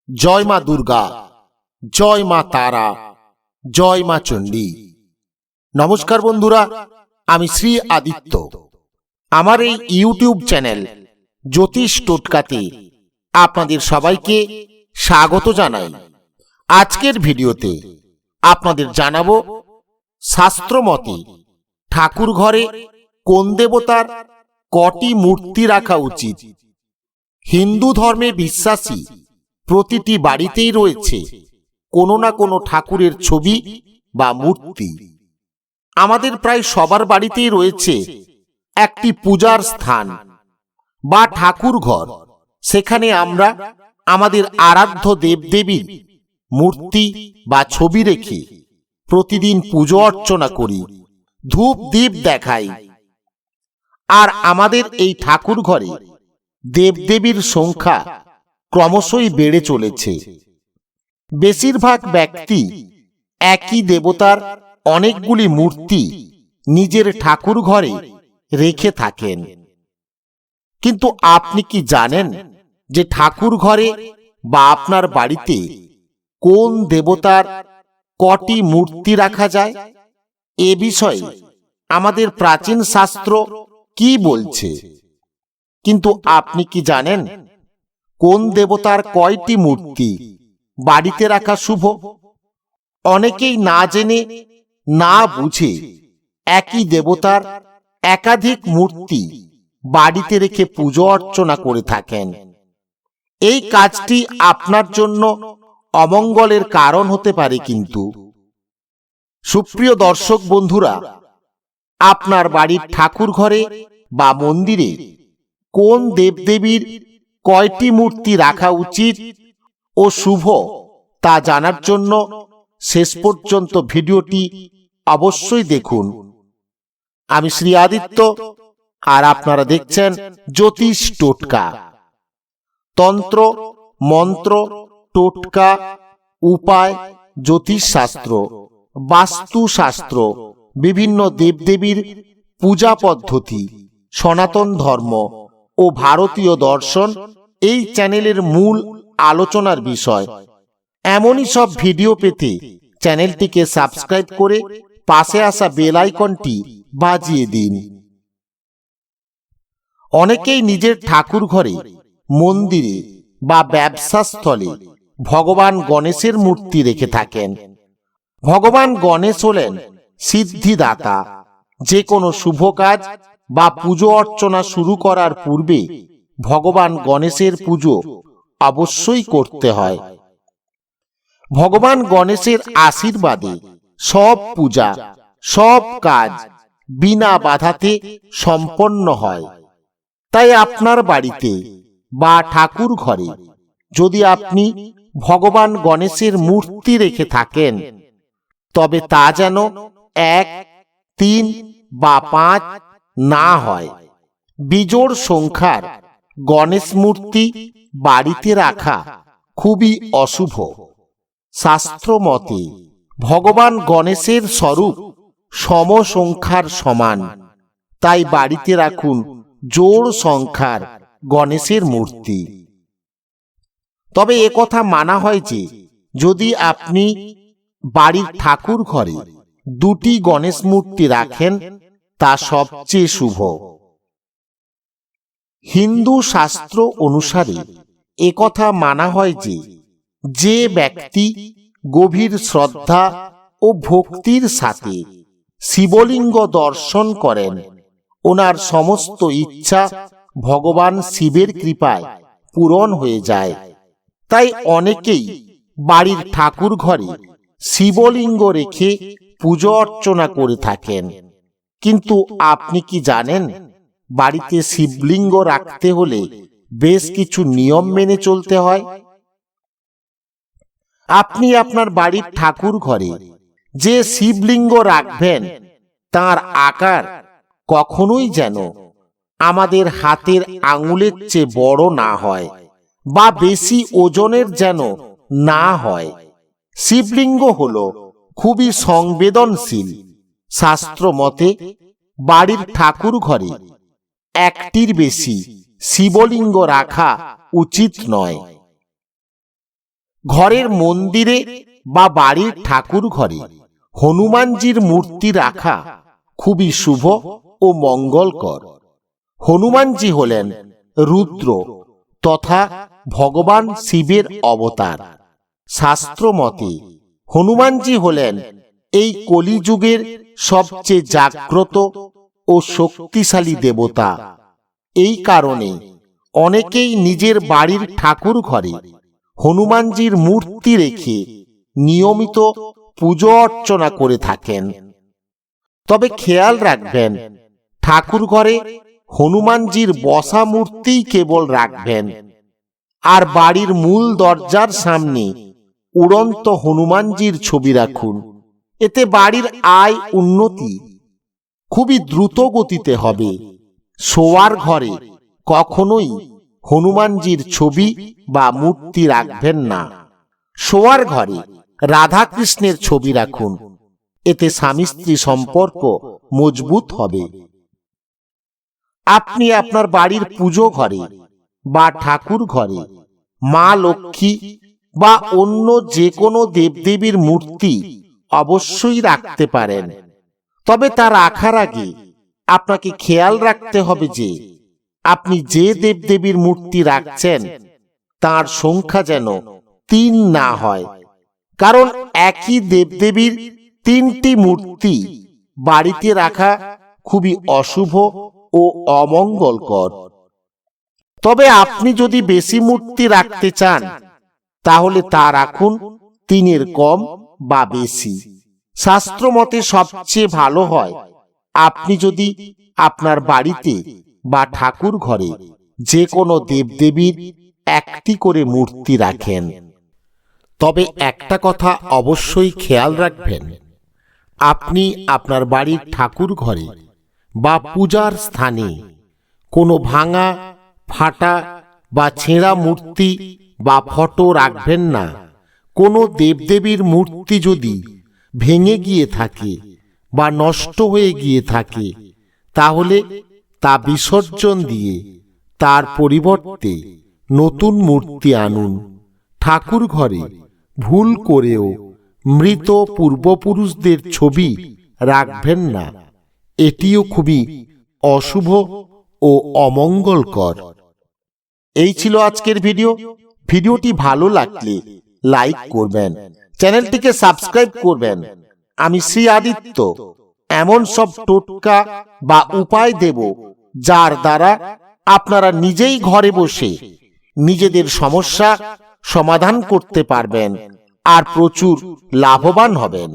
জয় মা দুর্গা, জয় মা তারা, জয় মা চণ্ডী। নমস্কার বন্ধুরা, আমি শ্রী আদিত্য। আমার এই ইউটিউব চ্যানেল জ্যোতিষ টোটকাতে আপনাদের সবাইকে স্বাগত জানাই। আজকের ভিডিওতে আপনাদের জানাবো শাস্ত্রমতে ঠাকুর ঘরে কোন দেবতার কটি মূর্তি রাখা উচিত। হিন্দু ধর্মে বিশ্বাসী প্রতিটি বাড়িতেই রয়েছে কোনো না কোনো ঠাকুরের ছবি বা মূর্তি। আমাদের প্রায় সবার বাড়িতেই রয়েছে একটি পূজার স্থান বা ঠাকুর ঘর। সেখানে আমরা আমাদের আরাধ্য দেবদেবীর মূর্তি বা ছবি রেখে প্রতিদিন পুজো অর্চনা করি, ধূপ দীপ দেখাই। আর আমাদের এই ঠাকুর ঘরে দেবদেবীর সংখ্যা ক্রমশই বেড়ে চলেছে। বেশিরভাগ ব্যক্তি একই দেবতার অনেকগুলি মূর্তি নিজের ঠাকুর ঘরে রেখে থাকেন। কিন্তু আপনি কি জানেন যে ঠাকুর ঘরে বা আপনার বাড়িতে কোন দেবতার কটি মূর্তি রাখা যায়? এ বিষয়ে আমাদের প্রাচীন শাস্ত্র কি বলছে? কিন্তু আপনি কি জানেন কোন দেবতার কয়টি মূর্তি বাড়িতে রাখা শুভ? অনেকেই না জেনে না বুঝে একই দেবতার একাধিক মূর্তি বাড়িতে রেখে পুজো অর্চনা করে থাকেন। এই কাজটি আপনার জন্য অমঙ্গলের কারণ হতে পারে। কিন্তু সুপ্রিয় দর্শক বন্ধুরা, আপনার বাড়ির ঠাকুর ঘরে বা মন্দিরে কোন দেবদেবীর কয়টি মূর্তি রাখা উচিত ও শুভ তা জানার জন্য শেষ পর্যন্ত ভিডিওটি অবশ্যই দেখুন। আমি শ্রী আদিত্য, আর আপনারা দেখছেন জ্যোতিষ টোটকা। তন্ত্র, মন্ত্র, টোটকা, উপায়, জ্যোতিষশাস্ত্র, বাস্তুশাস্ত্র, বিভিন্ন দেবদেবীর পূজা পদ্ধতি, সনাতন ধর্ম ও ভারতীয় দর্শন এই চ্যানেলের মূল আলোচনার বিষয়। এমনই সব ভিডিও পেতে চ্যানেলটিকে সাবস্ক্রাইব করে পাশে আসা বেল আইকনটি বাজিয়ে দিন। অনেকেই নিজের ঠাকুর ঘরে, মন্দিরে বা ব্যবসা স্থলে ভগবান গণেশের মূর্তি রেখে থাকেন। ভগবান গণেশ হলেন সিদ্ধিদাতা। যে কোনো শুভ কাজ বা পুজো অর্চনা শুরু করার পূর্বে ভগবান গণেশের পুজো অবশ্যই করতে হয়। ভগবান গণেশের আশীর্বাদে সব পূজা, সব কাজ বিনা বাধাতে সম্পন্ন হয়। তাই আপনার বাড়িতে বা ঠাকুর ঘরে যদি আপনি ভগবান গণেশের মূর্তি রেখে থাকেন, তবে তা যেন 1, 3 বা 5 না হয়। বিজোড় সংখ্যার গণেশ মূর্তি বাড়িতে রাখা খুবই অশুভ। শাস্ত্র মতে ভগবান গণেশের স্বরূপ সম সংখ্যার সমান। তাই বাড়িতে রাখুন জোড় সংখ্যার গণেশের মূর্তি। তবে একথা মানা হয় যে যদি আপনি বাড়ির ঠাকুর ঘরে 2টি গণেশ মূর্তি রাখেন, তা সবচেয়ে শুভ। হিন্দু শাস্ত্র অনুসারে একথা মানা হয় যে যে ব্যক্তি গভীর শ্রদ্ধা ও ভক্তির সাথে শিবলিঙ্গ দর্শন করেন, ওনার সমস্ত ইচ্ছা ভগবান শিবের কৃপায় পূরণ হয়ে যায়। তাই অনেকেই বাড়ির ঠাকুর ঘরে শিবলিঙ্গ রেখে পুজো অর্চনা করে থাকেন। কিন্তু আপনি কি জানেন, বাড়িতে শিবলিঙ্গ রাখতে হলে বেশ কিছু নিয়ম মেনে চলতে হয়। আপনি আপনার বাড়ির ঠাকুর ঘরে যে শিবলিঙ্গ রাখবেন, তার আকার কখনোই যেন আমাদের হাতের আঙুলের চেয়ে বড় না হয় বা বেশি ওজনের যেন না হয়। শিবলিঙ্গ হল খুবই সংবেদনশীল। শাস্ত্র মতে বাড়ির ঠাকুর ঘরে একটির বেশি শিবলিঙ্গ রাখা উচিত নয়। ঘরের মন্দিরে বা বাড়ির ঠাকুর ঘরে হনুমানজির মূর্তি রাখা খুবই শুভ ও মঙ্গলকর। হনুমানজি হলেন রুদ্র তথা ভগবান শিবের অবতার। শাস্ত্র মতে হনুমানজি হলেন এই কলিযুগের সবচেয়ে জাগ্রত ও শক্তিশালী দেবতা। এই কারণে অনেকেই নিজের বাড়ির ঠাকুর ঘরে হনুমানজির মূর্তি রেখে নিয়মিত পুজো অর্চনা করে থাকেন। তবে খেয়াল রাখবেন, ঠাকুর ঘরে হনুমানজির বসা মূর্তিই কেবল রাখবেন, আর বাড়ির মূল দরজার সামনে উড়ন্ত হনুমানজির ছবি রাখুন। এতে বাড়ির আয় উন্নতি খুবই দ্রুত গতিতে হবে। শোয়ার ঘরে কখনোই হনুমানজির ছবি বা মূর্তি রাখবেন না। শোয়ার ঘরে রাধা কৃষ্ণের ছবি রাখুন, এতে স্বামী স্ত্রী সম্পর্ক মজবুত হবে। আপনি আপনার বাড়ির পুজো ঘরে বা ঠাকুর ঘরে মা লক্ষ্মী বা অন্য যে কোনো দেবদেবীর মূর্তি অবশ্যই রাখতে পারেন। তবে তা রাখার আগে আপনাকে খেয়াল রাখতে হবে যে আপনি যে দেবদেবীর মূর্তি রাখছেন তার সংখ্যা যেন ৩ না হয়, কারণ একই দেবদেবীর ৩টি মূর্তি বাড়িতে রাখা খুবই অশুভ ও অমঙ্গলকর। তবে আপনি যদি বেশি মূর্তি রাখতে চান তাহলে তা রাখুন ৩-এর কম বা বেশি। শাস্ত্র মতে সবচেয়ে ভালো হয় আপনি যদি আপনার বাড়িতে বা ঠাকুর ঘরে যে কোনো দেবদেবীর একটি করে মূর্তি রাখেন। তবে একটা কথা অবশ্যই খেয়াল রাখবেন, আপনি আপনার বাড়ির ঠাকুর ঘরে বা পূজার স্থানে কোনো ভাঙা, ফাটা বা ছেঁড়া মূর্তি বা ফটো রাখবেন না। কোনো দেবদেবীর মূর্তি যদি ভেঙে গিয়ে থাকে বা নষ্ট হয়ে গিয়ে থাকে তাহলে তা বিসর্জন দিয়ে তার পরিবর্তে নতুন মূর্তি আনুন। ঠাকুর ঘরে ভুল করেও মৃত পূর্বপুরুষদের ছবি রাখবেন না, এটিও খুবই অশুভ ও অমঙ্গলকর। এই ছিল আজকের ভিডিওটি ভালো লাগলে লাইক করবেন, চ্যানেলটিকে সাবস্ক্রাইব করবেন। আমি শ্রী আদিত্য এমন সব টোটকা বা উপায় দেব যার দ্বারা আপনারা নিজেই ঘরে বসে নিজেদের সমস্যা সমাধান করতে পারবেন আর প্রচুর লাভবান হবেন।